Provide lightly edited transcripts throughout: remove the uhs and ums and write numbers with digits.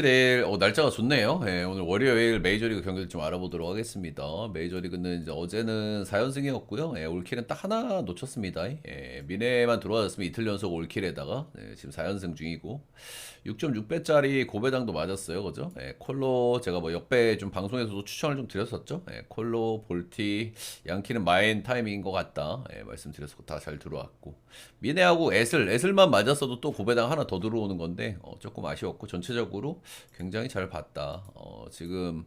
27일 날짜가 좋네요. 예, 오늘 월요일 메이저리그 경기를 좀 알아보도록 하겠습니다. 메이저리그는 이제 어제는 4연승이었고요. 예, 올킬은 딱 하나 놓쳤습니다. 예, 미네만 들어와줬으면 이틀 연속 올킬에다가 지금 4연승 중이고 6.6배짜리 고배당도 맞았어요. 그죠? 예, 콜로 제가 뭐 역배 좀 방송에서도 추천을 좀 드렸었죠. 예, 콜로, 볼티, 양키는 마인 타이밍인 것 같다. 예, 말씀드렸었고 다 잘 들어왔고 미네하고 애슬만 맞았어도 또 고배당 하나 더 들어오는 건데 조금 아쉬웠고 전체적으로 굉장히 잘 봤다. 지금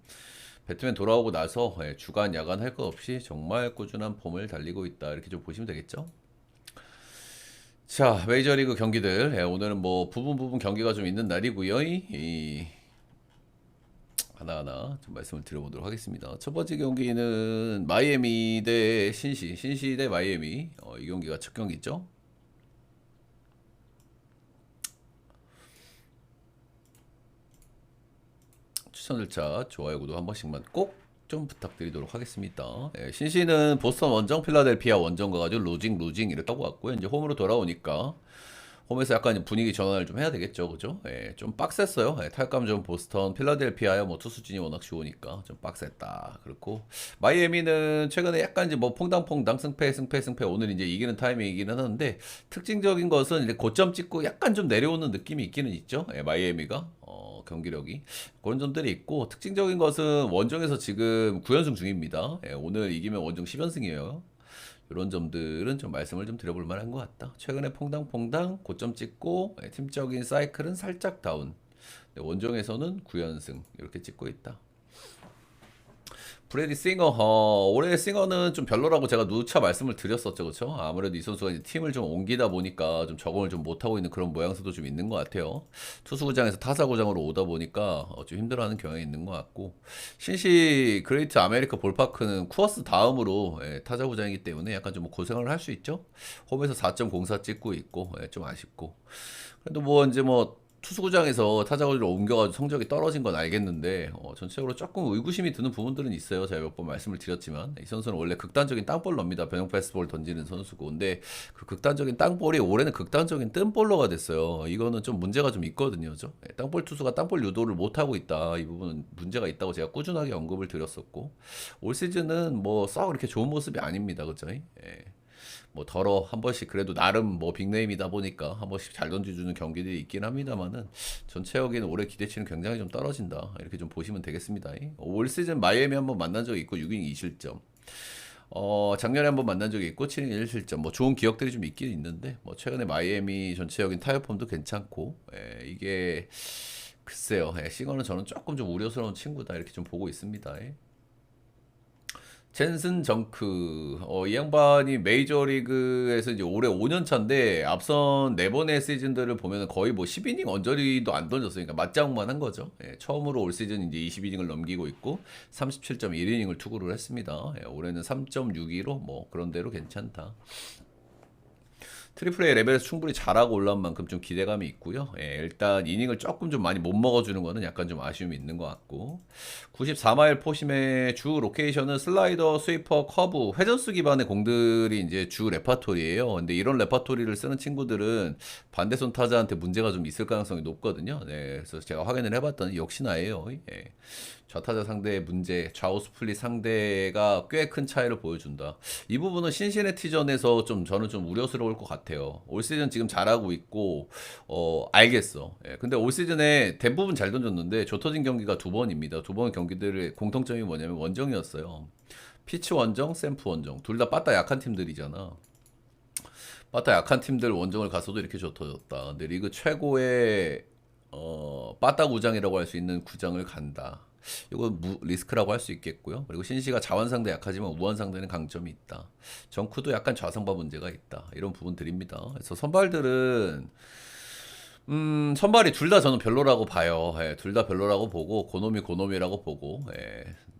배트맨 돌아오고 나서 주간 야간 할 것 없이 정말 꾸준한 폼을 달리고 있다 이렇게 좀 보시면 되겠죠. 자, 메이저리그 경기들 오늘은 뭐 부분 경기가 좀 있는 날이고요. 하나하나 좀 말씀을 드려보도록 하겠습니다. 첫 번째 경기는 마이애미 대 신시 대 마이애미. 이 경기가 첫 경기죠. 추천 절차, 좋아요, 구독 한 번씩만 꼭 좀 부탁드리도록 하겠습니다. 신시는 보스턴 원정, 필라델피아 원정 가가지고 루징 이렇게 하고 왔고요. 이제 홈으로 돌아오니까 홈에서 약간 분위기 전환을 좀 해야 되겠죠, 그죠? 좀 빡셌어요. 탈감 좀 보스턴, 필라델피아야 뭐 투수진이 워낙 좋으니까 좀 빡셌다. 그렇고 마이애미는 최근에 약간 이제 뭐 퐁당퐁당 승패 오늘 이제 이기는 타이밍이기는 하는데 특징적인 것은 이제 고점 찍고 약간 좀 내려오는 느낌이 있기는 있죠. 마이애미가 경기력이 그런 점들이 있고 특징적인 것은 원정에서 지금 9연승 중입니다. 오늘 이기면 원정 10연승이에요. 이런 점들은 좀 말씀을 좀 드려볼 만한 것 같다. 최근에 퐁당퐁당 고점 찍고 팀적인 사이클은 살짝 다운. 원정에서는 9연승 이렇게 찍고 있다. 브레디 싱어, 올해 싱어는 좀 별로라고 제가 누차 말씀을 드렸었죠, 그렇죠? 아무래도 이 선수가 이제 팀을 좀 옮기다 보니까 좀 적응을 좀 못하고 있는 그런 모양새도 좀 있는 것 같아요. 투수구장에서 타사구장으로 오다 보니까 좀 힘들어하는 경향이 있는 것 같고 신시 그레이트 아메리카 볼파크는 쿠어스 다음으로 타자구장이기 때문에 약간 좀 고생을 할 수 있죠. 홈에서 4.04 찍고 있고 좀 아쉽고 그래도 뭐 이제 뭐 투수구장에서 타자구장으로 옮겨가지고 성적이 떨어진 건 알겠는데 전체적으로 조금 의구심이 드는 부분들은 있어요. 제가 몇 번 말씀을 드렸지만 이 선수는 원래 극단적인 땅볼러입니다. 변형 패스트볼 던지는 선수고 근데 그 극단적인 땅볼이 올해는 극단적인 뜬볼러가 됐어요. 이거는 좀 문제가 좀 있거든요. 그죠? 땅볼 투수가 땅볼 유도를 못하고 있다. 이 부분은 문제가 있다고 제가 꾸준하게 언급을 드렸었고 올 시즌은 뭐 썩 그렇게 좋은 모습이 아닙니다. 그죠? 뭐 덜어 한 번씩 그래도 나름 뭐 빅네임이다 보니까 한 번씩 잘 던져주는 경기들이 있긴 합니다만은 전체적인 올해 기대치는 굉장히 좀 떨어진다 이렇게 좀 보시면 되겠습니다. 올 시즌 마이애미 한번 만난 적이 있고 6이닝 2실점 작년에 한번 만난 적이 있고 7이닝 1실점 뭐 좋은 기억들이 좀 있긴 있는데 뭐 최근에 마이애미 전체적인 타협폼도 괜찮고 이게 글쎄요 싱어는 저는 조금 좀 우려스러운 친구다 이렇게 좀 보고 있습니다. 젠슨 정크, 이 양반이 메이저리그에서 이제 올해 5년 차인데 앞선 4번의 시즌들을 보면 거의 뭐 10이닝 언저리도 안 던졌어요. 그러니까 맞장구만 한 거죠. 처음으로 올 시즌 이제 20이닝을 넘기고 있고 37.1이닝을 투구를 했습니다. 올해는 3.62로 뭐 그런 대로 괜찮다. 트리플 A 레벨에서 충분히 잘하고 올라온 만큼 좀 기대감이 있고요. 일단 이닝을 조금 좀 많이 못 먹어주는 거는 약간 좀 아쉬움이 있는 것 같고 94마일 포심의 주 로케이션은 슬라이더, 스위퍼, 커브, 회전수 기반의 공들이 이제 주 레파토리예요. 근데 이런 레파토리를 쓰는 친구들은 반대손 타자한테 문제가 좀 있을 가능성이 높거든요. 그래서 제가 확인을 해봤더니 역시나예요. 좌타자 상대의 문제, 좌우 스플릿 상대가 꽤 큰 차이를 보여준다. 이 부분은 신시내티전에서 좀 저는 좀 우려스러울 것 같아요. 올 시즌 지금 잘하고 있고 알겠어. 근데 올 시즌에 대부분 잘 던졌는데 ጆ터진 경기가 2번입니다. 2번 경기들의 공통점이 뭐냐면 원정이었어요. 피치 원정, 샘프 원정. 둘 다 빠따 약한 팀들이잖아. 빠따 약한 팀들 원정을 가서도 이렇게 ጆ터졌다. 근데 리그 최고의 빠따 구장이라고 할 수 있는 구장을 간다. 이거 리스크라고 할 수 있겠고요. 그리고 신시가 자원 상대 약하지만 우원 상대는 강점이 있다. 정크도 약간 좌성바 문제가 있다. 이런 부분들입니다. 그래서 선발들은 선발이 둘 다 저는 별로라고 봐요. 둘 다 별로라고 보고 고노미라고 보고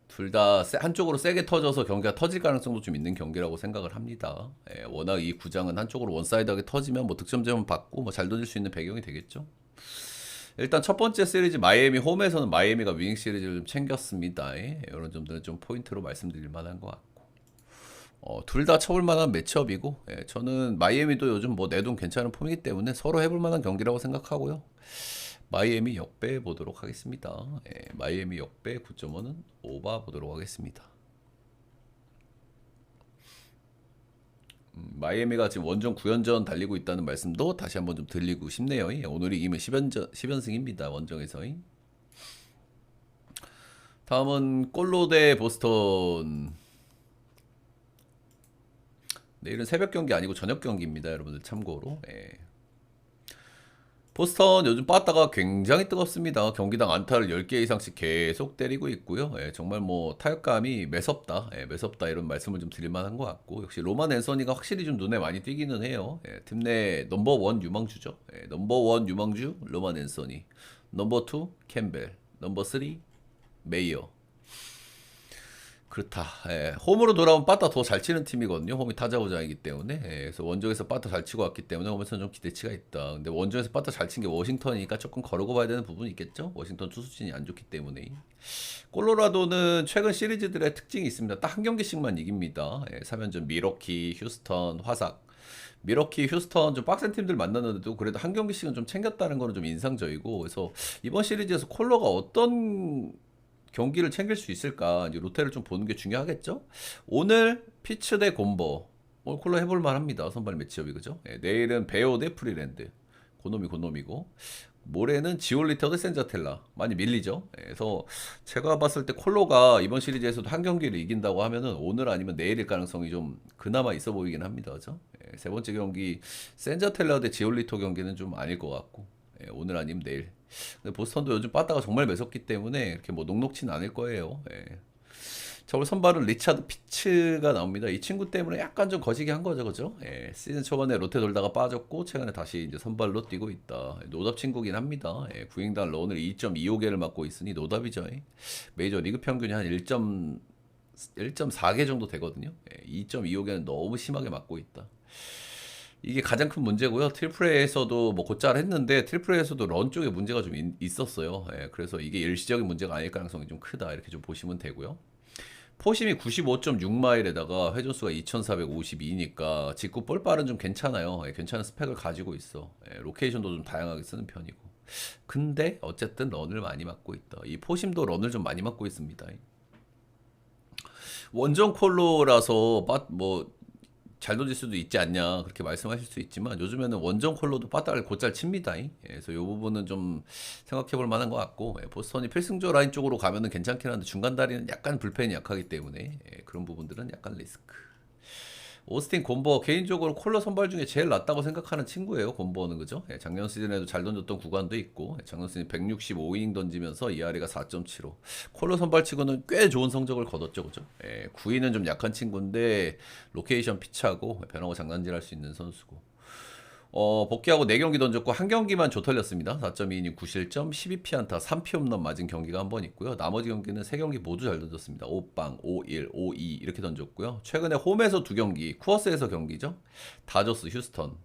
둘 다 한쪽으로 세게 터져서 경기가 터질 가능성도 좀 있는 경기라고 생각을 합니다. 워낙 이 구장은 한쪽으로 원사이드하게 터지면 뭐 득점점은 받고 뭐 잘 던질 수 있는 배경이 되겠죠. 일단 첫 번째 시리즈 마이애미 홈에서는 마이애미가 위닝 시리즈를 좀 챙겼습니다. 이런 점들은 좀 포인트로 말씀드릴 만한 것 같고 둘 다 쳐볼 만한 매치업이고 저는 마이애미도 요즘 뭐 내동 괜찮은 폼이기 때문에 서로 해볼 만한 경기라고 생각하고요. 마이애미 역배 보도록 하겠습니다. 예, 마이애미 역배 9.5는 오바 보도록 하겠습니다. 마이애미가 지금 원정 9연전 달리고 있다는 말씀도 다시 한번 좀 드리고 싶네요. 예, 오늘 이기면 10연승입니다. 원정에서. 다음은 콜로 대 보스턴. 내일은 새벽 경기 아니고 저녁 경기입니다. 여러분들 참고로. 예. 보스턴 요즘 빠따가 굉장히 뜨겁습니다. 경기당 안타를 10개 이상씩 계속 때리고 있고요. 예, 정말 뭐 타격감이 매섭다. 예, 매섭다 이런 말씀을 좀 드릴 만한 것 같고 역시 로만 앤서니가 확실히 좀 눈에 많이 띄기는 해요. 예, 팀 내 넘버원 유망주죠. 예, 넘버원 유망주 로만 앤서니, 넘버2 캠벨, 넘버3 메이어. 그렇다. 예, 홈으로 돌아오면 빠따 더 잘 치는 팀이거든요. 홈이 타자구장이기 때문에. 예, 그래서 원정에서 빠따 잘 치고 왔기 때문에 홈에서는 좀 기대치가 있다. 근데 원정에서 빠따 잘 친 게 워싱턴이니까 조금 거르고 봐야 되는 부분이 있겠죠. 워싱턴 투수진이 안 좋기 때문에. 콜로라도는 최근 시리즈들의 특징이 있습니다. 딱 한 경기씩만 이깁니다. 예, 3연전 미러키, 휴스턴, 화삭. 미러키, 휴스턴 좀 빡센 팀들 만났는데도 그래도 한 경기씩은 좀 챙겼다는 거는 좀 인상적이고 그래서 이번 시리즈에서 콜로가 어떤 경기를 챙길 수 있을까? 이제 로테를 좀 보는 게 중요하겠죠? 오늘 피츠 대 곰버. 오늘 콜라 해볼 만합니다. 선발 매치업이 그죠? 예, 내일은 베오 대 프리랜드. 고놈이고. 모레는 지올리터 대 센자텔라. 많이 밀리죠? 예, 그래서 제가 봤을 때 콜로가 이번 시리즈에서도 한 경기를 이긴다고 하면은 오늘 아니면 내일일 가능성이 좀 그나마 있어 보이긴 합니다. 그죠? 예, 세 번째 경기 센자텔라 대 지올리터 경기는 좀 아닐 것 같고. 예, 오늘 아니면 내일. 근데 보스턴도 요즘 빠따가 정말 매섭기 때문에 이렇게 뭐 녹록치는 않을 거예요. 예. 자, 오늘 선발은 리차드 피츠가 나옵니다. 이 친구 때문에 약간 좀 거시기 한 거죠, 그죠? 예. 시즌 초반에 롯데 돌다가 빠졌고 최근에 다시 이제 선발로 뛰고 있다. 노답 친구긴 합니다. 예. 구행단 런을 2.25개를 맞고 있으니 노답이죠. 예. 메이저 리그 평균이 한 1.4개 정도 되거든요. 예. 2.25개는 너무 심하게 맞고 있다. 이게 가장 큰 문제고요. 트리플레이에서도 뭐 곧잘 했는데 트리플레이에서도 런 쪽에 문제가 좀 있었어요. 예, 그래서 이게 일시적인 문제가 아닐 가능성이 좀 크다 이렇게 좀 보시면 되고요. 포심이 95.6마일에다가 회전수가 2452니까 직구 볼빨은 좀 괜찮아요. 예, 괜찮은 스펙을 가지고 있어. 예, 로케이션도 좀 다양하게 쓰는 편이고. 근데 어쨌든 런을 많이 맞고 있다. 이 포심도 런을 좀 많이 맞고 있습니다. 원정 콜로라서 잘 던질 수도 있지 않냐 그렇게 말씀하실 수 있지만 요즘에는 원정 콜로도 빠따를 곧잘 칩니다. 예, 그래서 이 부분은 좀 생각해 볼 만한 것 같고 예, 보스턴이 필승조 라인 쪽으로 가면은 괜찮긴 한데 중간 다리는 약간 불펜이 약하기 때문에 예, 그런 부분들은 약간 리스크. 오스틴 곰버 개인적으로 콜러 선발 중에 제일 낫다고 생각하는 친구예요. 곰버는 그죠? 예, 작년 시즌에도 잘 던졌던 구간도 있고 작년 시즌 165이닝 던지면서 ERA가 4.75. 콜러 선발치고는 꽤 좋은 성적을 거뒀죠, 그죠? 예, 9위는 좀 약한 친구인데 로케이션 피치하고 변하고 장난질할 수 있는 선수고. 복귀하고 4경기 던졌고 한 경기만 조털렸습니다. 4.2이닝 9실점, 12피안타, 3피 홈런 맞은 경기가 한 번 있고요. 나머지 경기는 3경기 모두 잘 던졌습니다. 5빵, 5-1, 5-2 이렇게 던졌고요. 최근에 홈에서 2경기, 쿠어스에서 경기죠. 다저스, 휴스턴.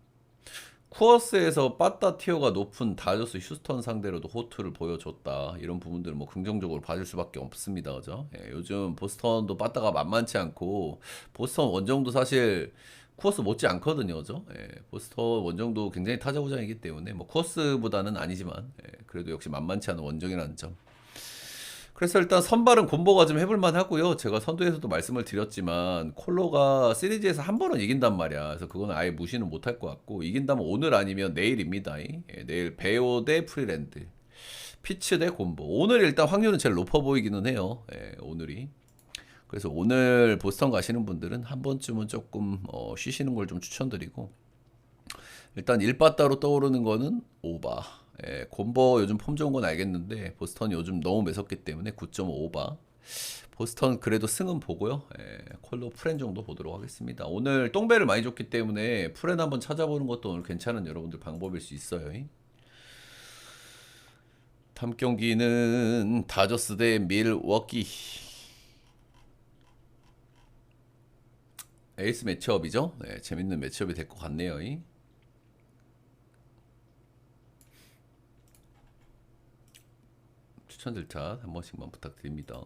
쿠어스에서 빠따 티어가 높은 다저스, 휴스턴 상대로도 호투를 보여줬다. 이런 부분들을 뭐 긍정적으로 봐줄 수밖에 없습니다. 그죠? 예, 요즘 보스턴도 빠따가 만만치 않고 보스턴 원정도 사실 쿠어스 못지 않거든요. 그죠? 예, 보스턴 원정도 굉장히 타자구장이기 때문에 뭐 쿠어스보다는 아니지만 예, 그래도 역시 만만치 않은 원정이라는 점. 그래서 일단 선발은 곰보가 좀 해볼만 하고요. 제가 선두에서도 말씀을 드렸지만 콜로가 시리즈에서 한 번은 이긴단 말이야. 그래서 그건 아예 무시는 못할 것 같고 이긴다면 오늘 아니면 내일입니다. 예, 내일 베오 대 프리랜드, 피츠 대 곰보. 오늘 일단 확률은 제일 높아 보이기는 해요. 예, 오늘이. 그래서 오늘 보스턴 가시는 분들은 한 번쯤은 조금 쉬시는 걸 좀 추천드리고 일단 일바따로 떠오르는 거는 오바. 예, 곰버 요즘 폼 좋은 건 알겠는데 보스턴이 요즘 너무 매섭기 때문에 9.5 오바. 보스턴 그래도 승은 보고요. 예, 콜로 프렌 정도 보도록 하겠습니다. 오늘 똥배를 많이 줬기 때문에 프렌 한번 찾아보는 것도 오늘 괜찮은 여러분들 방법일 수 있어요. 다음 경기는 다저스 대 밀워키. 에이스 매치업이죠. 네, 재밌는 매치업이 될 것 같네요. 추천 절차 한 번씩만 부탁드립니다.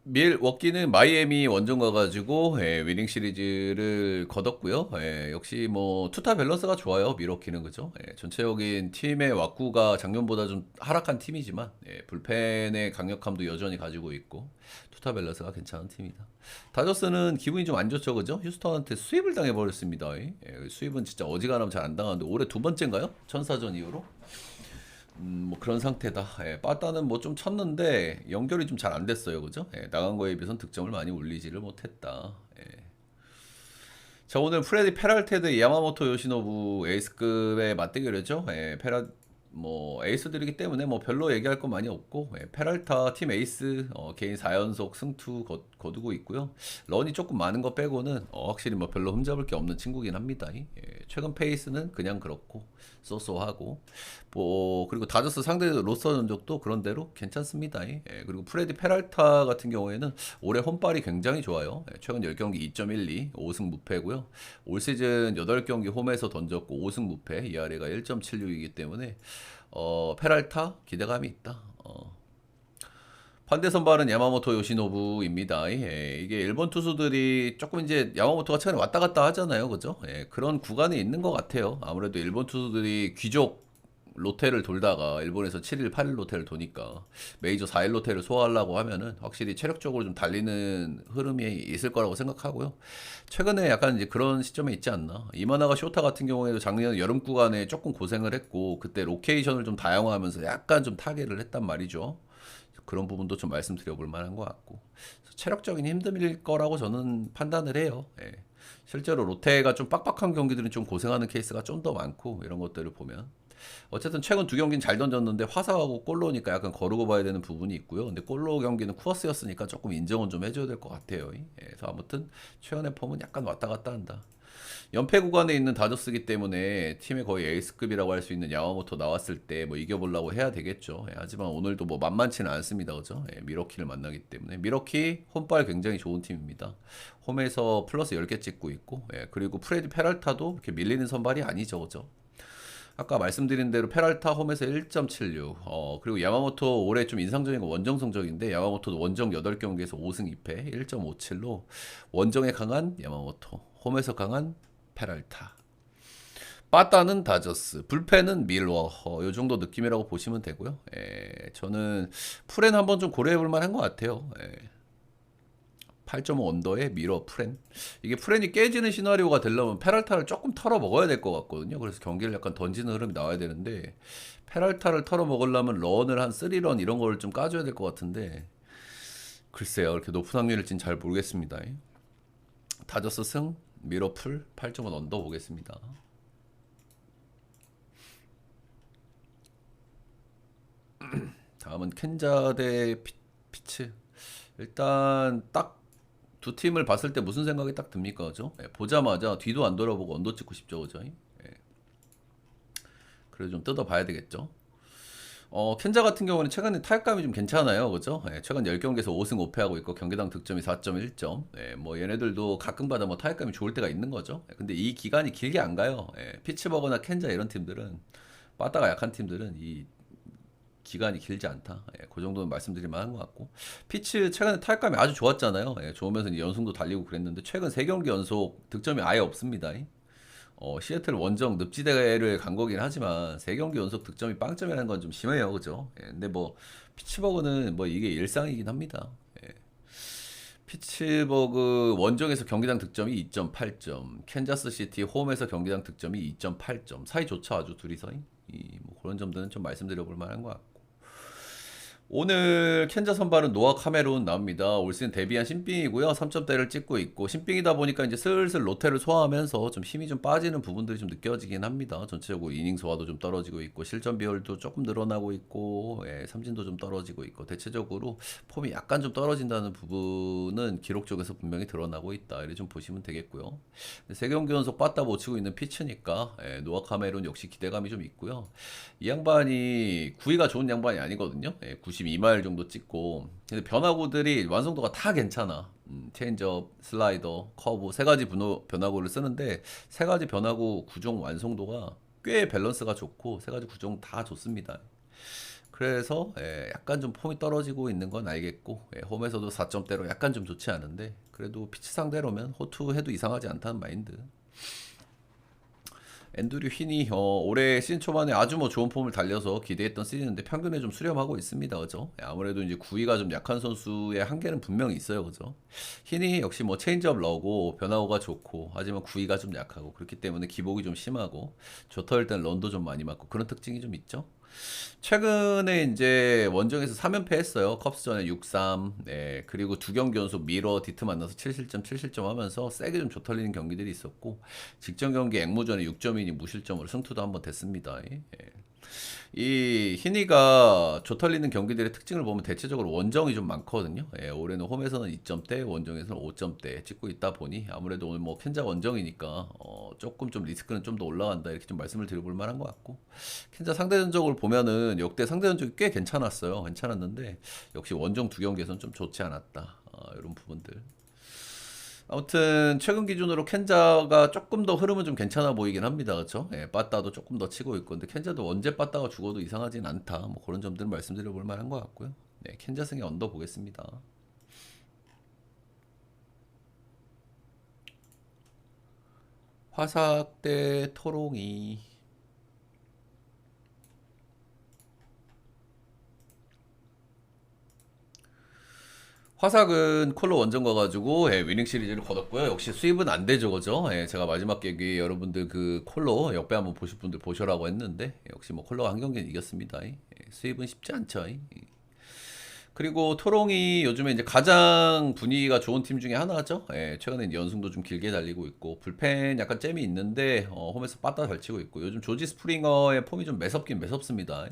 밀워키는 마이애미 원정 가가지고 위닝 시리즈를 거뒀고요. 역시 뭐 투타 밸런스가 좋아요. 밀워키는 그죠? 전체적인 팀의 왁구가 작년보다 좀 하락한 팀이지만 불펜의 강력함도 여전히 가지고 있고 투타 밸런스가 괜찮은 팀이다. 다저스는 기분이 좀 안 좋죠, 그죠? 휴스턴한테 수입을 당해버렸습니다. 수입은 진짜 어지간하면 잘 안 당하는데 올해 두 번째인가요? 천사전 이후로? 뭐 그런 상태다. 빠따는 뭐 좀 쳤는데 연결이 좀 잘 안 됐어요, 그죠? 나간 거에 비해서는 득점을 많이 올리지를 못했다. 자, 오늘 프레디 페랄테드 야마모토 요시노부 에이스급의 맞대결이죠. 뭐 에이스들이기 때문에 뭐 별로 얘기할 건 많이 없고 페랄타 팀 에이스 개인 4연속 승투 거두고 있고요. 런이 조금 많은 거 빼고는 확실히 뭐 별로 흠잡을 게 없는 친구긴 합니다. 최근 페이스는 그냥 그렇고 쏘쏘하고 뭐 그리고 다저스 상대 로스터 전적도 그런대로 괜찮습니다. 그리고 프레디 페랄타 같은 경우에는 올해 홈발이 굉장히 좋아요. 최근 10경기 2.12 5승 무패고요. 올 시즌 8경기 홈에서 던졌고 5승 무패 ERA가 1.76이기 때문에 페랄타 기대감이 있다. 반대 선발은 야마모토 요시노부입니다. 이게 일본 투수들이 조금 이제 야마모토가 최근에 왔다 갔다 하잖아요, 그죠? 그런 구간이 있는 것 같아요. 아무래도 일본 투수들이 귀족 로테를 돌다가 일본에서 7일, 8일 로테를 도니까 메이저 4일 로테를 소화하려고 하면은 확실히 체력적으로 좀 달리는 흐름이 있을 거라고 생각하고요. 최근에 약간 이제 그런 시점에 있지 않나. 이마나가 쇼타 같은 경우에도 작년 여름 구간에 조금 고생을 했고 그때 로케이션을 좀 다양화하면서 약간 좀 타계를 했단 말이죠. 그런 부분도 좀 말씀드려 볼 만한 것 같고 체력적인 힘듦일 거라고 저는 판단을 해요. 실제로 롯데가 좀 빡빡한 경기들은 좀 고생하는 케이스가 좀 더 많고 이런 것들을 보면 어쨌든 최근 두 경기는 잘 던졌는데 화사하고 골로니까 약간 거르고 봐야 되는 부분이 있고요. 근데 골로 경기는 쿠어스였으니까 조금 인정은 좀 해줘야 될 것 같아요. 그래서 아무튼 최근의 폼은 약간 왔다 갔다 한다. 연패 구간에 있는 다저스기 때문에 팀의 거의 에이스급이라고 할 수 있는 야마모토 나왔을 때 뭐 이겨보려고 해야 되겠죠. 하지만 오늘도 뭐 만만치는 않습니다. 그죠? 미러키를 만나기 때문에. 미러키 홈발 굉장히 좋은 팀입니다. 홈에서 플러스 10개 찍고 있고, 그리고 프레디 페랄타도 이렇게 밀리는 선발이 아니죠. 그죠? 아까 말씀드린 대로 페랄타 홈에서 1.76. 그리고 야마모토 올해 좀 인상적인 건 원정 성적인데 야마모토도 원정 8경기에서 5승 2패 1.57로 원정에 강한 야마모토, 홈에서 강한 페랄타. 빠따는 다저스, 불펜은 밀워. 요 정도 느낌이라고 보시면 되고요. 저는 프렌 한번 좀 고려해 볼 만한 것 같아요. 8.5 언더에 미러 프렌. 이게 프렌이 깨지는 시나리오가 되려면 페랄타를 조금 털어 먹어야 될 것 같거든요. 그래서 경기를 약간 던지는 흐름이 나와야 되는데 페랄타를 털어 먹으려면 런을 한 3런 이런 걸 좀 까줘야 될 것 같은데 글쎄요. 이렇게 높은 확률일진 잘 모르겠습니다. 다저스 승, 미러 풀, 8.5 언더 보겠습니다. 다음은 켄자 대 피츠. 일단 딱 두 팀을 봤을 때 무슨 생각이 딱 듭니까, 그죠? 보자마자 뒤도 안 돌아보고 언더 찍고 싶죠, 그죠? 그래서 좀 뜯어봐야 되겠죠. 켄자 같은 경우는 최근에 타격감이 좀 괜찮아요, 그죠? 최근 10경기에서 5승 5패하고 있고 경기당 득점이 4.1점. 뭐 얘네들도 가끔가다 뭐 타격감이 좋을 때가 있는 거죠. 근데 이 기간이 길게 안 가요. 피츠버그나 켄자 이런 팀들은 빠따가 약한 팀들은 이 기간이 길지 않다. 그 정도는 말씀드릴 만한 것 같고 피츠 최근에 타격감이 아주 좋았잖아요. 좋으면서 이제 연승도 달리고 그랬는데 최근 3경기 연속 득점이 아예 없습니다. 시애틀 원정 늪지대를 간 거긴 하지만 3경기 연속 득점이 빵점이라는 건 좀 심해요. 그죠? 근데 뭐 피츠버그는 뭐 이게 일상이긴 합니다. 피츠버그 원정에서 경기당 득점이 2.8점, 캔자스시티 홈에서 경기당 득점이 2.8점. 사이 좋죠, 아주 둘이서. 뭐 그런 점들은 좀 말씀드려 볼 만한 것 같고. 오늘 켄자 선발은 노아 카메론 나옵니다. 올 시즌 데뷔한 신빙이고요. 3점대를 찍고 있고 신빙이다 보니까 이제 슬슬 로테를 소화하면서 좀 힘이 좀 빠지는 부분들이 좀 느껴지긴 합니다. 전체적으로 이닝 소화도 좀 떨어지고 있고 실점 비율도 조금 늘어나고 있고 삼진도 좀 떨어지고 있고 대체적으로 폼이 약간 좀 떨어진다는 부분은 기록 쪽에서 분명히 드러나고 있다. 이렇게 좀 보시면 되겠고요. 세 경기 연속 빠따 못 치고 있는 피츠니까 노아 카메론 역시 기대감이 좀 있고요. 이 양반이 구위가 좋은 양반이 아니거든요. 92마일 정도 찍고 근데 변화구들이 완성도가 다 괜찮아. 체인지업, 슬라이더, 커브 세 가지 변화구를 쓰는데 세 가지 변화구 구종 완성도가 꽤 밸런스가 좋고 세 가지 구종 다 좋습니다. 그래서 약간 좀 폼이 떨어지고 있는 건 알겠고, 홈에서도 4점대로 약간 좀 좋지 않은데 그래도 피치 상대로면 호투 해도 이상하지 않다는 마인드. 앤드류 휘니 올해 시즌 초반에 아주 뭐 좋은 폼을 달려서 기대했던 시즌인데 평균에 좀 수렴하고 있습니다, 그죠? 아무래도 이제 구위가 좀 약한 선수의 한계는 분명히 있어요, 그죠? 휘니 역시 뭐 체인지업 러고 변화구가 좋고 하지만 구위가 좀 약하고 그렇기 때문에 기복이 좀 심하고 좋터일 땐 런도 좀 많이 맞고 그런 특징이 좀 있죠. 최근에 이제 원정에서 3연패 했어요. 컵스전에 6-3. 네, 그리고 두 경기 연속 미러 디트 만나서 7실점, 7실점 하면서 세게 좀 조털리는 경기들이 있었고, 직전 경기 앵무전에 6점이니 무실점으로 승투도 한번 됐습니다. 예. 이 희니가 조털리는 경기들의 특징을 보면 대체적으로 원정이 좀 많거든요. 올해는 홈에서는 2점대, 원정에서는 5점대 찍고 있다 보니 아무래도 오늘 뭐 켄자 원정이니까 조금 좀 리스크는 좀 더 올라간다 이렇게 좀 말씀을 드려볼 만한 것 같고, 켄자 상대 전적을 보면은 역대 상대 전적이 꽤 괜찮았어요. 괜찮았는데 역시 원정 두 경기에서는 좀 좋지 않았다. 이런 부분들. 아무튼 최근 기준으로 켄자가 조금 더 흐름은 좀 괜찮아 보이긴 합니다. 그렇죠? 빠따도 조금 더 치고 있고 근데 켄자도 언제 빠따가 죽어도 이상하진 않다. 뭐 그런 점들은 말씀드려 볼 만한 것 같고요. 네, 켄자 승에 언더 보겠습니다. 화삭 대 토롱이. 화삭은 콜로 원정 가가지고 위닝 시리즈를 거뒀고요. 역시 수입은 안 되죠, 그죠? 제가 마지막 경기 여러분들 그 콜로 역배 한번 보실 분들 보셔라고 했는데 역시 뭐 콜로가 한 경기는 이겼습니다. 수입은 쉽지 않죠. 그리고 토롱이 요즘에 이제 가장 분위기가 좋은 팀 중에 하나죠. 최근에 이제 연승도 좀 길게 달리고 있고 불펜 약간 잼이 있는데 홈에서 빠따 잘 치고 있고 요즘 조지 스프링어의 폼이 좀 매섭긴 매섭습니다.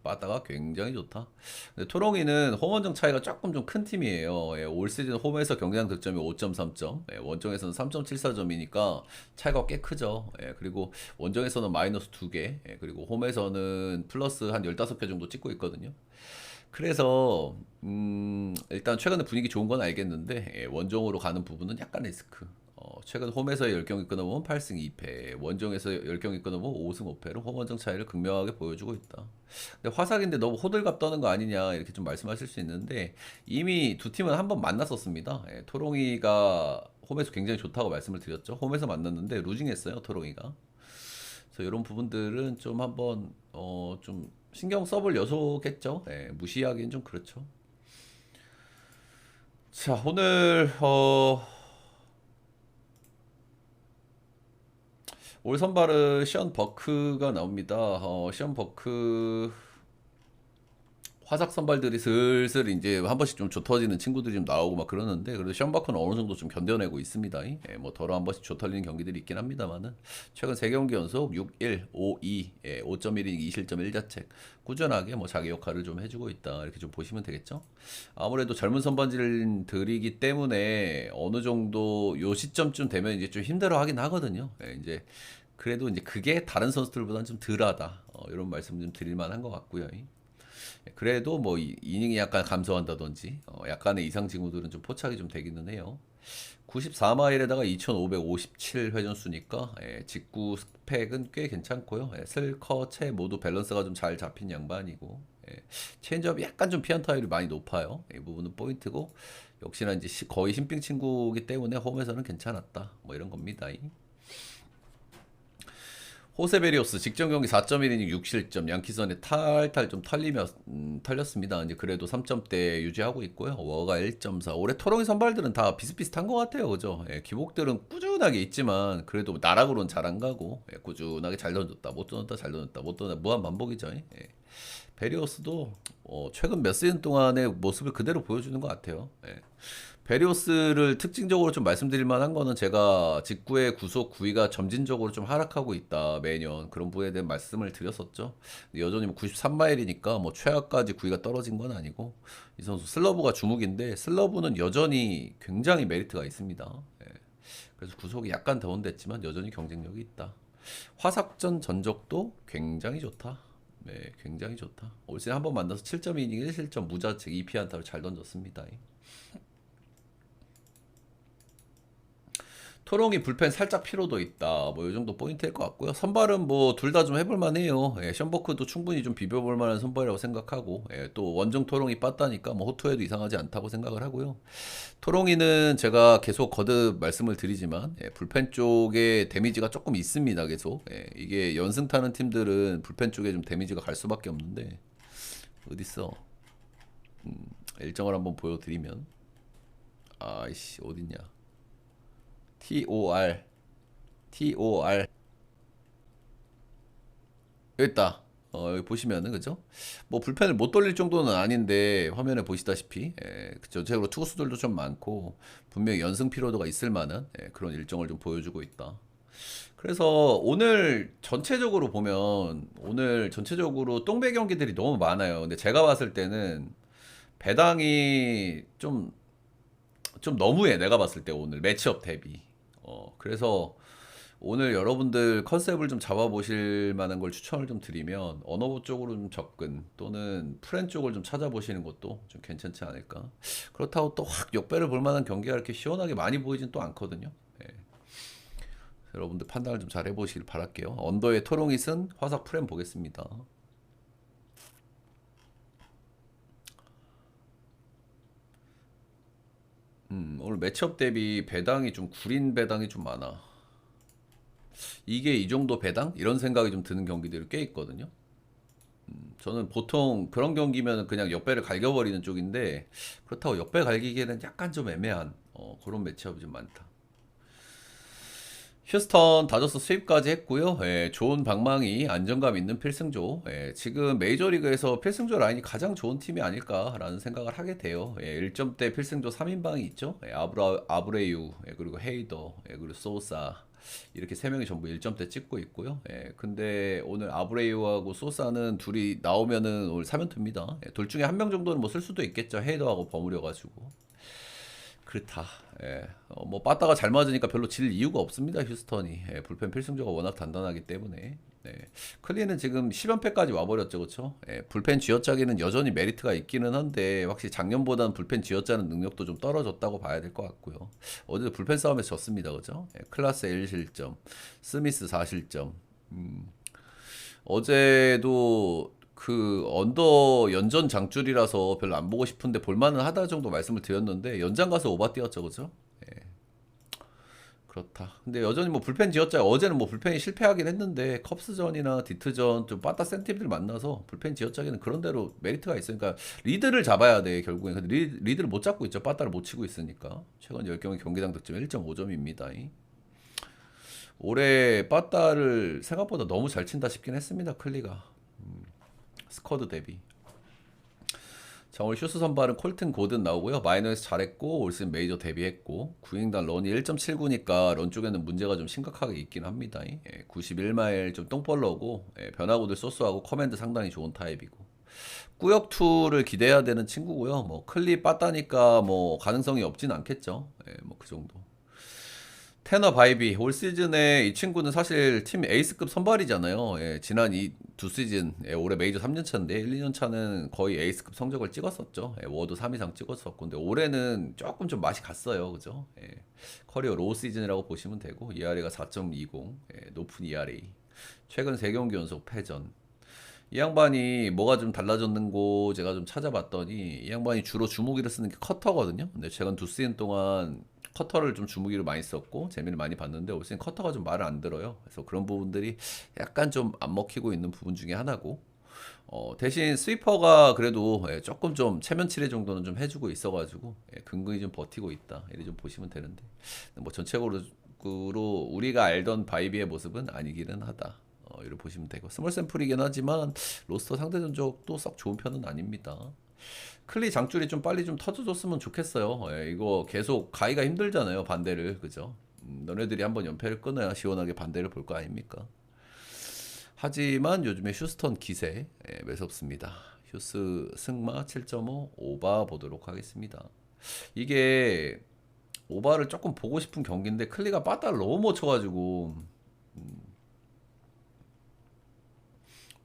빠따가 굉장히 좋다. 근데 토롱이는 홈원정 차이가 조금 좀 큰 팀이에요. 올 시즌 홈에서 경기장 득점이 5.3점, 원정에서는 3.74점이니까 차이가 꽤 크죠. 그리고 원정에서는 마이너스 2개, 그리고 홈에서는 플러스 한 15개 정도 찍고 있거든요. 그래서 일단 최근에 분위기 좋은 건 알겠는데 원정으로 가는 부분은 약간 리스크. 최근 홈에서 10경기 끊어보면 8승 2패, 원정에서 10경기 끊어보면 5승 5패로 홈원정 차이를 극명하게 보여주고 있다. 근데 화삭인데 너무 호들갑 떠는 거 아니냐 이렇게 좀 말씀하실 수 있는데 이미 두 팀은 한번 만났었습니다. 토롱이가 홈에서 굉장히 좋다고 말씀을 드렸죠. 홈에서 만났는데 루징했어요, 토롱이가. 그래서 이런 부분들은 좀 한번 좀 신경 써볼 요소겠죠. 무시하기는 좀 그렇죠. 자, 오늘 올 선발은 시언 버크가 나옵니다. 시언 버크 화삭 선발들이 슬슬 이제 한 번씩 좀 좁혀지는 친구들이 좀 나오고 막 그러는데 그래도 션바크는 어느 정도 좀 견뎌내고 있습니다. 뭐 더러 한 번씩 좁혀지는 경기들이 있긴 합니다만은 최근 3경기 연속 6-1, 5-2, 5.1이닝 2실점 1자책 꾸준하게 뭐 자기 역할을 좀 해주고 있다 이렇게 좀 보시면 되겠죠. 아무래도 젊은 선발들이기 때문에 어느 정도 요 시점쯤 되면 이제 좀 힘들어하긴 하거든요. 이제 그래도 이제 그게 다른 선수들보다는 좀 덜하다. 이런 말씀 좀 드릴 만한 것 같고요. 그래도 뭐 이닝이 약간 감소한다든지 약간의 이상 징후들은 좀 포착이 좀 되기는 해요. 94마일에다가 2557 회전수니까 직구 스펙은 꽤 괜찮고요. 슬커 채 모두 밸런스가 좀 잘 잡힌 양반이고 체인지업이 약간 좀 피안 타율이 많이 높아요. 이 부분은 포인트고 역시나 이제 거의 신빙 친구이기 때문에 홈에서는 괜찮았다. 뭐 이런 겁니다. 호세베리오스 직전 경기 4.1이닝 6실점 양키선에 탈탈 좀 털렸습니다. 이제 그래도 3점대 유지하고 있고요. 워가 1.4. 올해 토롱이 선발들은 다 비슷비슷한 것 같아요, 그죠? 기복들은 꾸준하게 있지만 그래도 나락으로는 잘 안 가고 꾸준하게 잘 던졌다, 못 던졌다, 잘 던졌다, 못 던졌다 무한 반복이죠. 베리오스도 최근 몇 시즌 동안의 모습을 그대로 보여주는 것 같아요. 베리오스를 특징적으로 좀 말씀드릴 만한 거는 제가 직구의 구속 구위가 점진적으로 좀 하락하고 있다 매년 그런 부분에 대한 말씀을 드렸었죠. 여전히 93마일이니까 뭐 최하까지 구위가 떨어진 건 아니고 이 선수 슬러브가 주목인데 슬러브는 여전히 굉장히 메리트가 있습니다. 그래서 구속이 약간 다운됐지만 여전히 경쟁력이 있다. 화삭전 전적도 굉장히 좋다. 네, 굉장히 좋다. 올 시즌 한번 만나서 7.2이닝 1실점 무자책 2피안타를 잘 던졌습니다. 토롱이 불펜 살짝 피로도 있다. 뭐 이 정도 포인트일 것 같고요. 선발은 뭐 둘 다 좀 해볼 만해요. 예, 션버크도 충분히 좀 비벼볼 만한 선발이라고 생각하고, 예, 또 원정 토롱이 빠따니까 뭐 호투해도 이상하지 않다고 생각을 하고요. 토롱이는 제가 계속 거듭 말씀을 드리지만, 예, 불펜 쪽에 데미지가 조금 있습니다. 계속. 예, 이게 연승 타는 팀들은 불펜 쪽에 좀 데미지가 갈 수밖에 없는데 어딨어? 일정을 한번 보여드리면, 아이씨 어딨냐? TOR TOR 여기 있다. 여기 보시면은 그죠? 뭐 불펜을 못 돌릴 정도는 아닌데 화면에 보시다시피, 전체적으로 투수들도 좀 많고 분명히 연승 피로도가 있을 만한, 그런 일정을 좀 보여주고 있다. 그래서 오늘 전체적으로 똥배 경기들이 너무 많아요. 근데 제가 봤을 때는 배당이 좀 너무해. 내가 봤을 때 오늘 매치업 대비. 그래서 오늘 여러분들 컨셉을 좀 잡아보실 만한 걸 추천을 좀 드리면 언어보 쪽으로 좀 접근 또는 프렌 쪽을 좀 찾아보시는 것도 좀 괜찮지 않을까. 그렇다고 또 확 역배를 볼 만한 경기가 이렇게 시원하게 많이 보이진 또 않거든요. 예. 여러분들 판단을 좀 잘 해보시길 바랄게요. 언더의 토롱잇은 화삭 프렌 보겠습니다. 오늘 매치업 대비 배당이 좀 구린 배당이 좀 많아. 이게 이 정도 배당? 이런 생각이 좀 드는 경기들이 꽤 있거든요. 저는 보통 그런 경기면 그냥 역배를 갈겨버리는 쪽인데 그렇다고 역배 갈기기에는 약간 좀 애매한, 그런 매치업이 좀 많다. 휴스턴 다저스 수입까지 했고요. 예, 좋은 방망이, 안정감 있는 필승조. 예, 지금 메이저리그에서 필승조 라인이 가장 좋은 팀이 아닐까라는 생각을 하게 돼요. 예, 1점대 필승조 3인방이 있죠. 예, 아브레유, 예, 그리고 헤이더, 예, 그리고 소사. 이렇게 세 명이 전부 1점대 찍고 있고요. 예, 근데 오늘 아브레유하고 소사는 둘이 나오면은 오늘 3연투입니다. 예, 둘 중에 한 명 정도는 뭐 쓸 수도 있겠죠. 헤이더하고 버무려가지고. 그렇다. 예. 뭐 빠따가 잘 맞으니까 별로 질 이유가 없습니다. 휴스턴이. 예, 불펜 필승조가 워낙 단단하기 때문에. 예. 클리는 지금 10연패까지 와버렸죠, 그렇죠? 예, 불펜 쥐어짜기는 여전히 메리트가 있기는 한데 확실히 작년보다는 불펜 쥐어짜는 능력도 좀 떨어졌다고 봐야 될 것 같고요. 어제도 불펜 싸움에서 졌습니다, 그죠? 예, 클라스 1실점, 스미스 4실점. 어제도 그 언더 연전 장줄이라서 별로 안 보고 싶은데 볼만은 하다 정도 말씀을 드렸는데 연장 가서 오바 뛰었죠, 그죠? 예, 그렇다. 근데 여전히 뭐 불펜 지었자 어제는 뭐 불펜이 실패하긴 했는데 컵스전이나 디트전 좀 빠따 센 팀들 만나서 불펜 지었자기는 그런 대로 메리트가 있으니까 리드를 잡아야 돼 결국엔. 근데 리드를 못 잡고 있죠. 빠따를 못 치고 있으니까. 최근 10경기 경기당 득점 1.5점입니다. 올해 빠따를 생각보다 너무 잘 친다 싶긴 했습니다. 클리가. 스쿼드 대비. 자, 오늘 휴스 선발은 콜튼 고든 나오고요. 마이너에서 잘했고 올 시즌 메이저 데뷔했고 구윙단 런이 1.79니까 런 쪽에는 문제가 좀 심각하게 있긴 합니다. 91마일 좀 똥벌러고, 변화구들 소스하고 커맨드 상당히 좋은 타입이고 꾸역투를 기대해야 되는 친구고요. 뭐 클리 빠따니까 뭐 가능성이 없진 않겠죠. 뭐 그 정도. 테너 바이비 올 시즌에 이 친구는 사실 팀 에이스급 선발이잖아요. 예, 지난 이 두 시즌, 올해 메이저 3년 차인데 1, 2년 차는 거의 에이스급 성적을 찍었었죠. 워드 3 이상 찍었었고 근데 올해는 조금 좀 맛이 갔어요. 그죠? 커리어 로우 시즌이라고 보시면 되고 ERA가 4.20, 높은 ERA. 최근 3경기 연속 패전. 이 양반이 뭐가 좀 달라졌는 거 제가 좀 찾아봤더니 이 양반이 주로 주무기를 쓰는 게 커터거든요. 근데 최근 두 시즌 동안 커터를 좀 주무기로 많이 썼고 재미를 많이 봤는데 올 시즌 커터가 좀 말을 안 들어요. 그래서 그런 부분들이 약간 좀 안 먹히고 있는 부분 중에 하나고, 대신 스위퍼가 그래도, 조금 좀 체면 칠해 정도는 좀 해주고 있어가지고, 근근히 좀 버티고 있다 이렇게 좀 보시면 되는데 뭐 전체적으로 우리가 알던 바이비의 모습은 아니기는 하다. 이렇게 보시면 되고 스몰 샘플이긴 하지만 로스터 상대 전적도 썩 좋은 편은 아닙니다. 클리 장줄이 좀 빨리 좀 터져줬으면 좋겠어요. 이거 계속 가기가 힘들잖아요, 반대를. 그죠? 너네들이 한번 연패를 끊어야 시원하게 반대를 볼 거 아닙니까? 하지만 요즘에 휴스턴 기세, 매섭습니다. 휴스 승마 7.5 오바 보도록 하겠습니다. 이게 오바를 조금 보고 싶은 경기인데 클리가 빠따를 너무 못 쳐가지고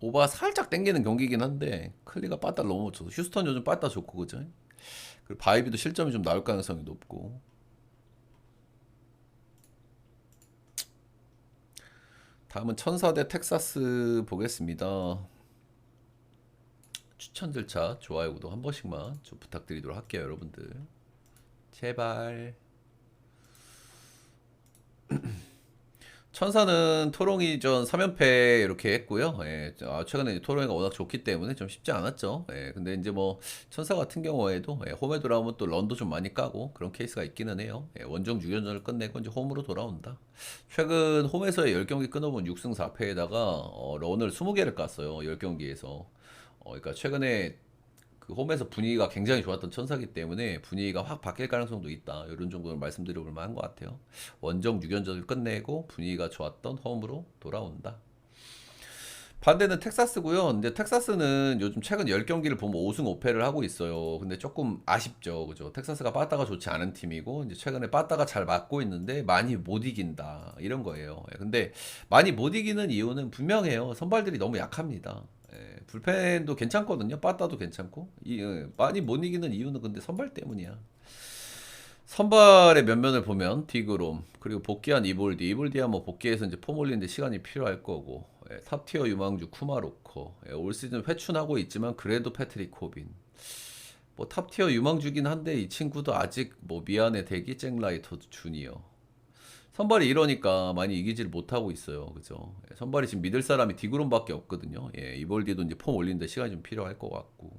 오바 살짝 땡기는 경기긴 한데 클리가 빠따를 너무 못 쳐서 휴스턴 요즘 빠따 좋고 그죠? 그리고 바이비도 실점이 좀 나올 가능성이 높고 다음은 천사 대 텍사스 보겠습니다. 추천 절차, 좋아요, 구독 한 번씩만 좀 부탁드리도록 할게요, 여러분들. 제발. 천사는 토롱이전 3연패 이렇게 했고요. 예, 최근에 이제 토롱이가 워낙 좋기 때문에 좀 쉽지 않았죠. 예, 근데 이제 뭐 천사 같은 경우에도 홈에 돌아오면 또 런도 좀 많이 까고 그런 케이스가 있기는 해요. 원정 6연전을 끝내고 이제 홈으로 돌아온다. 최근 홈에서의 10경기 끊어본 6승 4패에다가 런을 20개를 깠어요. 10경기에서. 그러니까 최근에 그 홈에서 분위기가 굉장히 좋았던 천사기 때문에 분위기가 확 바뀔 가능성도 있다. 이런 정도는 말씀드려볼 만한 것 같아요. 원정 6연전을 끝내고 분위기가 좋았던 홈으로 돌아온다. 반대는 텍사스고요. 근데 텍사스는 요즘 최근 10경기를 보면 5승 5패를 하고 있어요. 근데 조금 아쉽죠. 그죠? 텍사스가 빠따가 좋지 않은 팀이고 이제 최근에 빠따가 잘 맞고 있는데 많이 못 이긴다. 이런 거예요. 근데 많이 못 이기는 이유는 분명해요. 선발들이 너무 약합니다. 불펜도 괜찮거든요. 빠따도 괜찮고. 많이 못 이기는 이유는 근데 선발 때문이야. 선발의 면면을 보면 디그롬 그리고 복귀한 이볼디야 뭐 복귀해서 이제 폼 올리는데 시간이 필요할 거고 탑티어 유망주 쿠마로커 올 시즌 회춘하고 있지만 그래도 패트릭 코빈 뭐 탑티어 유망주긴 한데 이 친구도 아직 뭐 미안해 대기 잭라이터 주니어 선발이 이러니까 많이 이기질 못하고 있어요. 그죠? 선발이 지금 믿을 사람이 디그롬밖에 없거든요. 이볼디도 이제 폼 올리는데 시간이 좀 필요할 것 같고.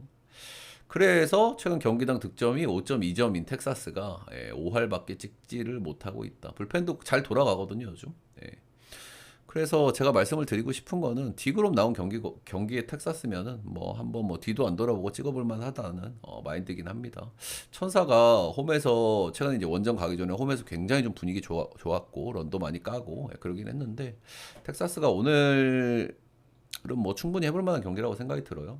그래서 최근 경기당 득점이 5.2점인 텍사스가 5할밖에 찍지를 못하고 있다. 불펜도 잘 돌아가거든요, 요즘. 그래서 제가 말씀을 드리고 싶은 거는 디그롬 나온 경기에 텍사스면은 뭐 한번 뭐 뒤도 안 돌아보고 찍어볼 만하다는 마인드긴 합니다. 천사가 홈에서 최근에 이제 원정 가기 전에 홈에서 굉장히 좀 분위기 좋았고 런도 많이 까고 그러긴 했는데 텍사스가 오늘은 뭐 충분히 해볼 만한 경기라고 생각이 들어요.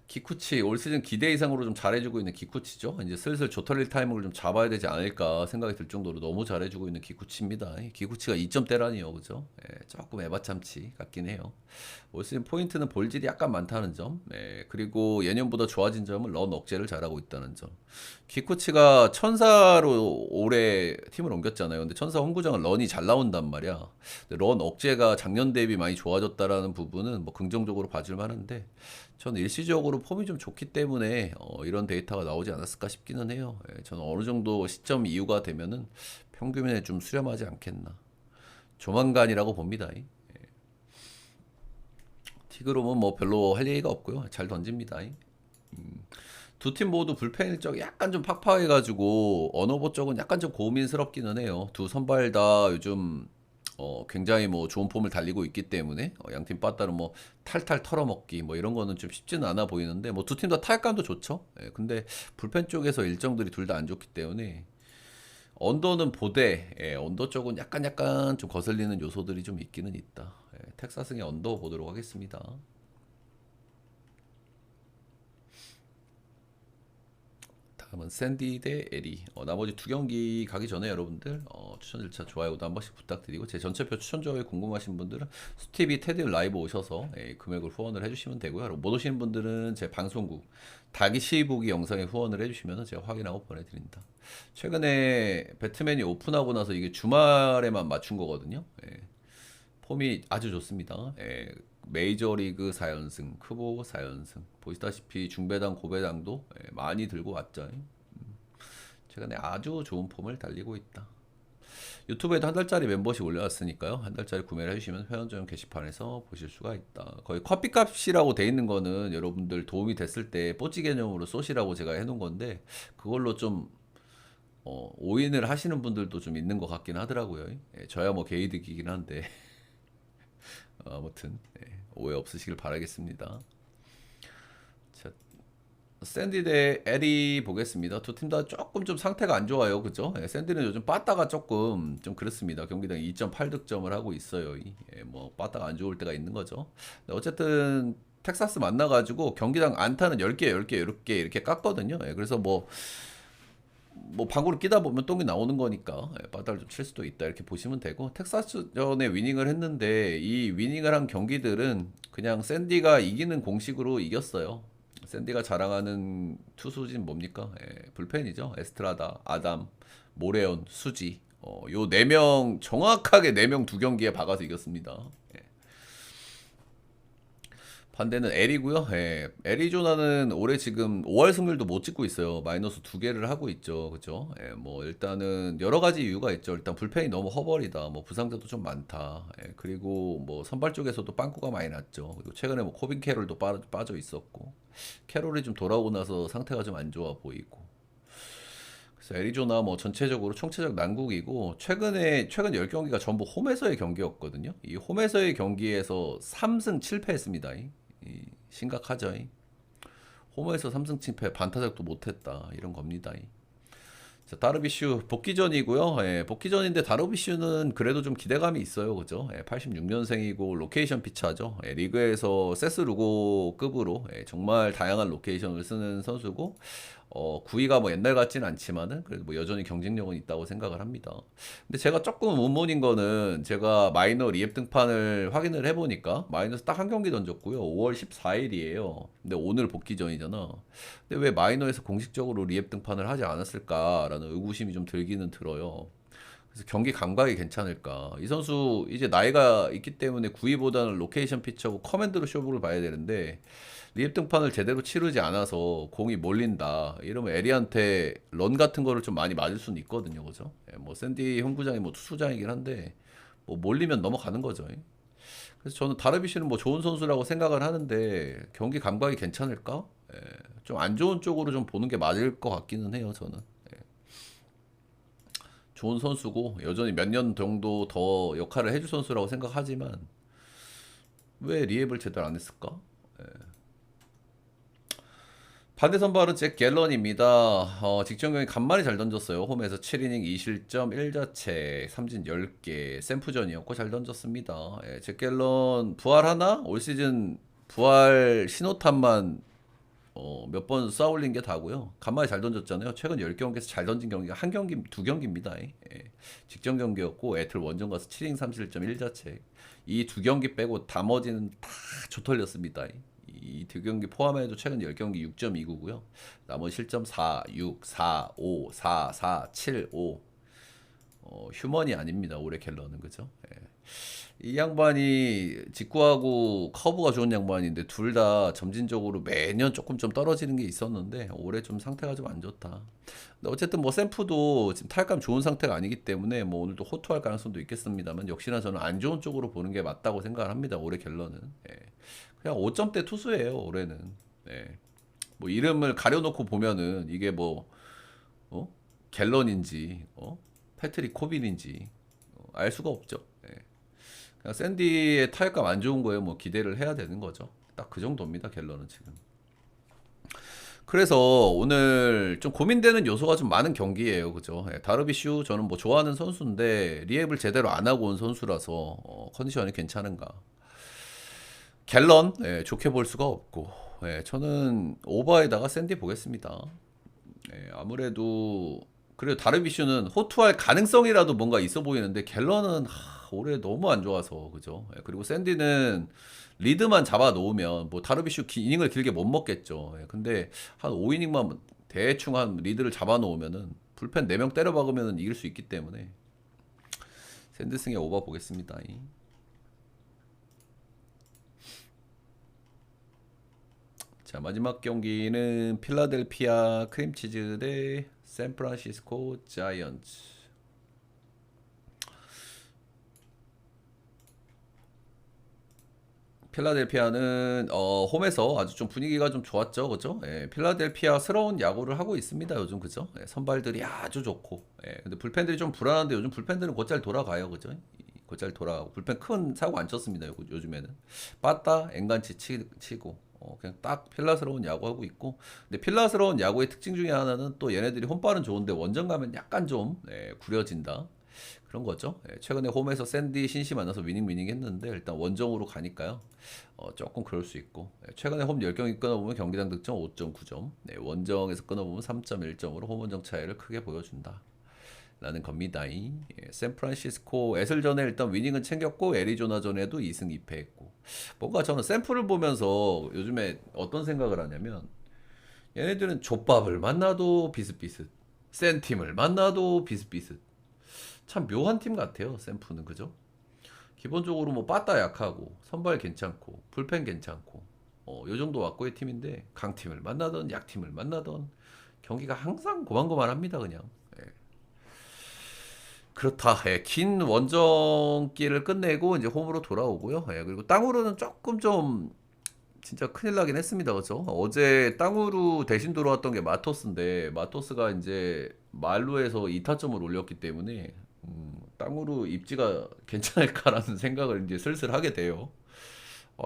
기쿠치 올 시즌 기대 이상으로 좀 잘해주고 있는 기쿠치죠. 이제 슬슬 조털릴 타이밍을 좀 잡아야 되지 않을까 생각이 들 정도로 너무 잘해주고 있는 기쿠치입니다. 기쿠치가 2점대라니요, 그죠? 조금 에바참치 같긴 해요. 올 시즌 포인트는 볼질이 약간 많다는 점, 그리고 예년보다 좋아진 점은 런 억제를 잘하고 있다는 점. 기쿠치가 천사로 올해 팀을 옮겼잖아요. 근데 천사 홈구장은 런이 잘 나온단 말이야. 근데 런 억제가 작년 대비 많이 좋아졌다라는 부분은 뭐 긍정적으로 봐줄 만한데. 저는 일시적으로 폼이 좀 좋기 때문에 이런 데이터가 나오지 않았을까 싶기는 해요. 저는 어느 정도 시점 이후가 되면은 평균에 좀 수렴하지 않겠나. 조만간이라고 봅니다. 티그롬은 뭐 별로 할 얘기가 없고요. 잘 던집니다. 두 팀 모두 불펜 일정이 약간 좀 팍팍해가지고 언어보 쪽은 약간 좀 고민스럽기는 해요. 두 선발 다 요즘 굉장히 뭐 좋은 폼을 달리고 있기 때문에 양팀 빠따로 뭐 탈탈 털어먹기 뭐 이런 거는 좀 쉽지는 않아 보이는데 뭐 두 팀 다 타격감도 좋죠. 근데 불펜 쪽에서 일정들이 둘 다 안 좋기 때문에 언더는 보되 언더 쪽은 약간 좀 거슬리는 요소들이 좀 있기는 있다. 텍사스의 언더 보도록 하겠습니다. 다음은 샌디 대 에리. 나머지 두 경기 가기 전에 여러분들 추천 절차 좋아요도 한 번씩 부탁드리고 제 전체표 추천 좋아요 궁금하신 분들은 스티비 테드 라이브 오셔서 금액을 후원을 해주시면 되고요. 못 오시는 분들은 제 방송국 다기시 보기 영상에 후원을 해주시면 제가 확인하고 보내드립니다. 최근에 배트맨이 오픈하고 나서 이게 주말에만 맞춘 거거든요. 폼이 아주 좋습니다. 메이저리그 4연승, 크보 4연승. 보시다시피 중배당, 고배당도 많이 들고 왔죠. 최근에 아주 좋은 폼을 달리고 있다. 유튜브에도 한 달짜리 멤버십 올려놨으니까요. 한 달짜리 구매를 해주시면 회원전 게시판에서 보실 수가 있다. 거의 커피값이라고 돼 있는 거는 여러분들 도움이 됐을 때 뽀찌 개념으로 쏘시라고 제가 해놓은 건데 그걸로 좀 오인을 하시는 분들도 좀 있는 것 같긴 하더라고요. 저야 뭐 개이득이긴 한데 아무튼 오해 없으시길 바라겠습니다. 자, 샌디 대 에리 보겠습니다. 두 팀 다 조금 좀 상태가 안 좋아요, 그죠? 샌디는 요즘 빠따가 조금 좀 그렇습니다. 경기당 2.8득점을 하고 있어요. 뭐 빠따가 안 좋을 때가 있는 거죠. 어쨌든 텍사스 만나가지고 경기당 안타는 10개 이렇게 깠거든요. 그래서 뭐 방구를 끼다 보면 똥이 나오는 거니까 바닥을 좀 칠 수도 있다 이렇게 보시면 되고 텍사스전에 위닝을 했는데 이 위닝을 한 경기들은 그냥 샌디가 이기는 공식으로 이겼어요. 샌디가 자랑하는 투수진 뭡니까? 불펜이죠. 에스트라다, 아담, 모레온, 수지 요 4명 정확하게 4명 두 경기에 박아서 이겼습니다. 예. 반대는 L이고요. 예. 애리조나는 올해 지금 5할 승률도 못 찍고 있어요. 마이너스 2개를 하고 있죠. 그죠? 예, 뭐 일단은 여러 가지 이유가 있죠. 일단 불펜이 너무 허벌이다. 뭐 부상자도 좀 많다. 예, 그리고 뭐 선발 쪽에서도 빵꾸가 많이 났죠. 그리고 최근에 뭐 코빈 캐롤도 빠져 있었고 캐롤이 좀 돌아오고 나서 상태가 좀 안 좋아 보이고. 그래서 애리조나 뭐 전체적으로 총체적 난국이고 최근 10경기가 전부 홈에서의 경기였거든요. 이 홈에서의 경기에서 3승 7패했습니다. 이 심각하죠. 홈에서 3승 7패 반타작도 못했다 이런 겁니다. 자, 다르비슈 복귀전이고요. 예, 복귀전인데 다르비슈는 그래도 좀 기대감이 있어요. 그죠? 예, 86년생이고 로케이션 피차죠. 예, 리그에서 세스 루고급으로 정말 다양한 로케이션을 쓰는 선수고 구위가 뭐 옛날 같진 않지만은 그래도 뭐 여전히 경쟁력은 있다고 생각을 합니다. 근데 제가 조금 의문인 거는 제가 마이너 리앱 등판을 확인을 해보니까 마이너스 딱 한 경기 던졌고요. 5월 14일이에요. 근데 오늘 복귀전이잖아. 근데 왜 마이너에서 공식적으로 리앱 등판을 하지 않았을까라는 의구심이 좀 들기는 들어요. 그래서 경기 감각이 괜찮을까? 이 선수 이제 나이가 있기 때문에 구위보다는 로케이션 피처고 커맨드로 쇼부를 봐야 되는데 리앱 등판을 제대로 치르지 않아서 공이 몰린다. 이러면 에리한테 런 같은 거를 좀 많이 맞을 수는 있거든요. 그죠? 예, 뭐 샌디 형구장이 뭐 투수장이긴 한데 뭐 몰리면 넘어가는 거죠. 그래서 저는 다르비쉬는 뭐 좋은 선수라고 생각을 하는데 경기 감각이 괜찮을까? 예, 좀 안 좋은 쪽으로 좀 보는 게 맞을 것 같기는 해요. 저는. 예. 좋은 선수고 여전히 몇 년 정도 더 역할을 해줄 선수라고 생각하지만 왜 리앱을 제대로 안 했을까? 반대 선발은 잭 갤런입니다. 직전 경기 간만에 잘 던졌어요. 홈에서 7이닝 2실점 1자책 삼진 10개 샘프전이었고 잘 던졌습니다. 예, 잭 갤런 부활하나? 올 시즌 부활 신호탄만 몇 번 쏘아올린 게 다고요. 간만에 잘 던졌잖아요. 최근 10경기에서 잘 던진 경기가 한 경기, 두 경기입니다. 예. 직전 경기였고 애틀 원정 가서 7이닝 3실점 1자책 이 두 경기 빼고 나머지는 다 조털렸습니다. 이 두 경기 포함해도 최근 10경기 6.29고요. 나머지 실점 4, 6, 4, 5, 4, 4, 7, 5. 휴먼이 아닙니다. 올해 갤러는 그죠? 예. 이 양반이 직구하고 커브가 좋은 양반인데 둘 다 점진적으로 매년 조금 좀 떨어지는 게 있었는데 올해 좀 상태가 좀 안 좋다. 근데 어쨌든 뭐 샘프도 지금 타격감 좋은 상태가 아니기 때문에 뭐 오늘도 호투할 가능성도 있겠습니다만 역시나 저는 안 좋은 쪽으로 보는 게 맞다고 생각을 합니다. 올해 갤러는. 예. 그냥 5점대 투수예요. 올해는. 예. 뭐 이름을 가려놓고 보면은 이게 뭐 갤런인지 패트릭 코빈인지 알 수가 없죠. 예. 그냥 샌디의 타격감 안 좋은 거에 뭐 기대를 해야 되는 거죠. 딱 그 정도입니다. 갤런은 지금. 그래서 오늘 좀 고민되는 요소가 좀 많은 경기예요. 그죠? 예, 다르비슈 저는 뭐 좋아하는 선수인데 리앱을 제대로 안 하고 온 선수라서 컨디션이 괜찮은가? 갤런 좋게 볼 수가 없고 저는 오버에다가 샌디 보겠습니다. 아무래도 그래도 다르비슈는 호투할 가능성이라도 뭔가 있어 보이는데 갤런은 올해 너무 안 좋아서 그죠. 그리고 샌디는 리드만 잡아 놓으면 뭐 다르비슈 이닝을 길게 못 먹겠죠. 근데 한 5이닝만 대충 한 리드를 잡아 놓으면은 불펜 4명 때려 박으면 이길 수 있기 때문에 샌드승의 오버 보겠습니다. 자, 마지막 경기는 필라델피아 크림치즈 대 샌프란시스코 자이언츠. 필라델피아는 홈에서 아주 좀 분위기가 좀 좋았죠, 그죠? 예, 필라델피아스러운 야구를 하고 있습니다, 요즘 그죠? 선발들이 아주 좋고, 근데 불펜들이 좀 불안한데 요즘 불펜들은 곧잘 돌아가요, 그죠? 곧잘 돌아가고 불펜 큰 사고 안 쳤습니다, 요즘에는 빠따 앵간치 치고. 그냥 딱 필라스러운 야구하고 있고 근데 필라스러운 야구의 특징 중에 하나는 또 얘네들이 홈발은 좋은데 원정 가면 약간 좀 구려진다 그런 거죠. 최근에 홈에서 샌디 신시 만나서 위닝 했는데 일단 원정으로 가니까요. 조금 그럴 수 있고 최근에 홈 10경기 끊어보면 경기당 득점 5.9점 원정에서 끊어보면 3.1점으로 홈 원정 차이를 크게 보여준다 라는 겁니다. 샌프란시스코 에슬전에 일단 위닝은 챙겼고 애리조나전에도 2승 2패 했고 뭔가 저는 샘플을 보면서 요즘에 어떤 생각을 하냐면 얘네들은 족밥을 만나도 비슷비슷 센 팀을 만나도 비슷비슷 참 묘한 팀 같아요. 샘프는 그죠? 기본적으로 뭐 빠따 약하고 선발 괜찮고 불펜 괜찮고 요 정도 확고의 팀인데 강팀을 만나던 약팀을 만나던 경기가 항상 고만고만합니다 그냥. 예. 그렇다. 예, 긴 원정길을 끝내고 이제 홈으로 돌아오고요. 예, 그리고 땅으로는 조금 좀 진짜 큰일 나긴 했습니다. 그죠? 어제 땅으로 대신 돌아왔던 게 마토스인데 마토스가 이제 말루에서 2타점을 올렸기 때문에 땅으로 입지가 괜찮을까라는 생각을 이제 슬슬 하게 돼요.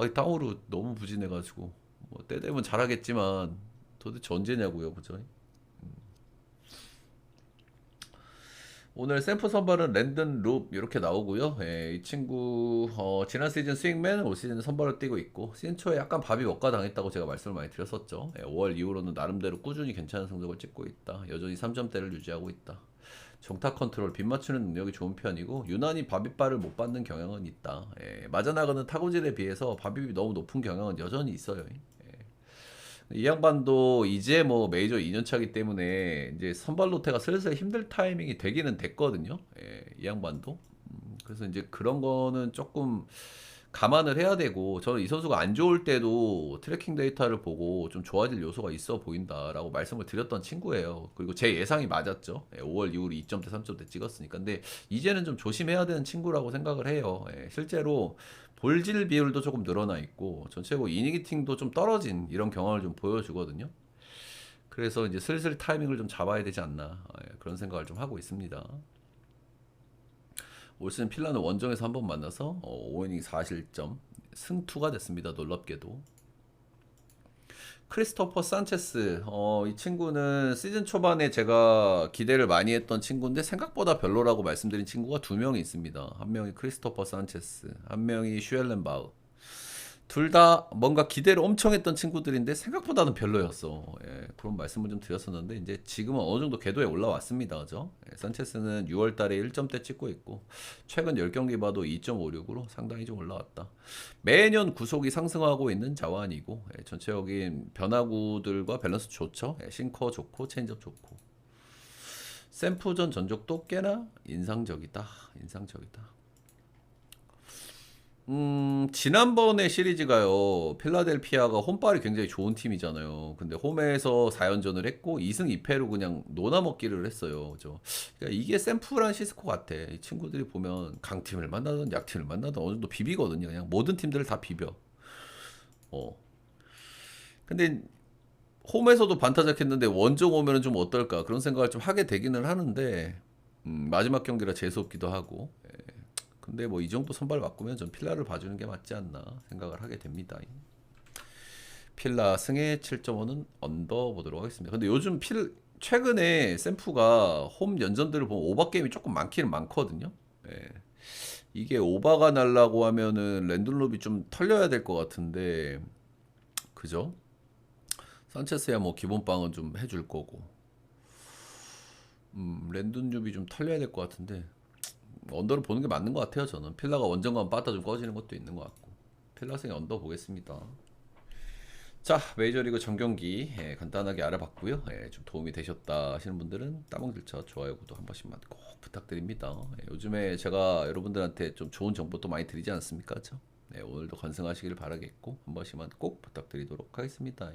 이 땅으로 너무 부진해가지고 뭐 때 되면 잘하겠지만 도대체 언제냐고요, 그죠? 오늘 샘프 선발은 랜든 룹 이렇게 나오고요. 예, 이 친구 지난 시즌 스윙맨 올 시즌 선발을 뛰고 있고 시즌 초에 약간 밥이 먹가당했다고 제가 말씀을 많이 드렸었죠. 예, 5월 이후로는 나름대로 꾸준히 괜찮은 성적을 찍고 있다. 여전히 3점대를 유지하고 있다. 정타 컨트롤, 빗 맞추는 능력이 좋은 편이고 유난히 밥이빨을 못 받는 경향은 있다. 예, 맞아나가는 타구질에 비해서 밥입이 너무 높은 경향은 여전히 있어요. 이 양반도 이제 뭐 메이저 2년 차기 때문에 이제 선발 로테가 슬슬 힘들 타이밍이 되기는 됐거든요. 예, 이 양반도. 그래서 이제 그런 거는 조금 감안을 해야 되고 저는 이 선수가 안 좋을 때도 트래킹 데이터를 보고 좀 좋아질 요소가 있어 보인다라고 말씀을 드렸던 친구예요. 그리고 제 예상이 맞았죠. 예, 5월 이후로 2점대, 3점대 찍었으니까. 근데 이제는 좀 조심해야 되는 친구라고 생각을 해요. 예, 실제로 볼질 비율도 조금 늘어나 있고 전체적으로 이닝히팅도 좀 떨어진 이런 경험을 좀 보여주거든요. 그래서 이제 슬슬 타이밍을 좀 잡아야 되지 않나 그런 생각을 좀 하고 있습니다. 올 시즌 필라는 원정에서 한번 만나서 5이닝 4실점 승투가 됐습니다. 놀랍게도. 크리스토퍼 산체스 이 친구는 시즌 초반에 제가 기대를 많이 했던 친구인데 생각보다 별로라고 말씀드린 친구가 두 명이 있습니다. 한 명이 크리스토퍼 산체스, 한 명이 슈엘렌바우. 둘 다 뭔가 기대를 엄청 했던 친구들인데 생각보다는 별로였어. 예, 그런 말씀을 좀 드렸었는데 이제 지금은 어느 정도 궤도에 올라왔습니다. 그죠? 예, 산체스는 6월 달에 1점대 찍고 있고 최근 10경기 봐도 2.56으로 상당히 좀 올라왔다. 매년 구속이 상승하고 있는 자완이고 전체적인 변화구들과 밸런스 좋죠. 싱커 좋고 체인지업 좋고 샘프전 전적도 꽤나 인상적이다. 인상적이다. 지난번에 시리즈가요, 필라델피아가 홈발이 굉장히 좋은 팀이잖아요. 근데 홈에서 4연전을 했고, 2승 2패로 그냥 노나먹기를 했어요. 그죠? 그러니까 이게 샘플한 시스코 같아. 이 친구들이 보면 강팀을 만나든 약팀을 만나든 어느 정도 비비거든요. 그냥 모든 팀들을 다 비벼. 어. 근데 홈에서도 반타작했는데 원정 오면은 좀 어떨까 그런 생각을 좀 하게 되기는 하는데, 마지막 경기라 재수없기도 하고. 근데 뭐 이 정도 선발 바꾸면 전 필라를 봐주는 게 맞지 않나 생각을 하게 됩니다. 필라 승에 7.5는 언더 보도록 하겠습니다. 근데 요즘 최근에 샘프가 홈 연전들을 보면 오버 게임이 조금 많기는 많거든요. 예. 이게 오버가 날라고 하면은 랜들롭이 좀 털려야 될 것 같은데 그죠? 산체스야 뭐 기본빵은 좀 해줄 거고 랜든줍이 좀 털려야 될 것 같은데 언더를 보는 게 맞는 것 같아요. 저는 필라가 원정 가면 빠따 좀 꺼지는 것도 있는 것 같고 필라승의 언더 보겠습니다. 자, 메이저리그 정경기 간단하게 알아봤고요. 좀 도움이 되셨다 하시는 분들은 따봉들쳐 좋아요 구독 한 번씩만 꼭 부탁드립니다. 요즘에 제가 여러분들한테 좀 좋은 정보도 많이 드리지 않습니까? 오늘도 건승하시길 바라겠고 한 번씩만 꼭 부탁드리도록 하겠습니다.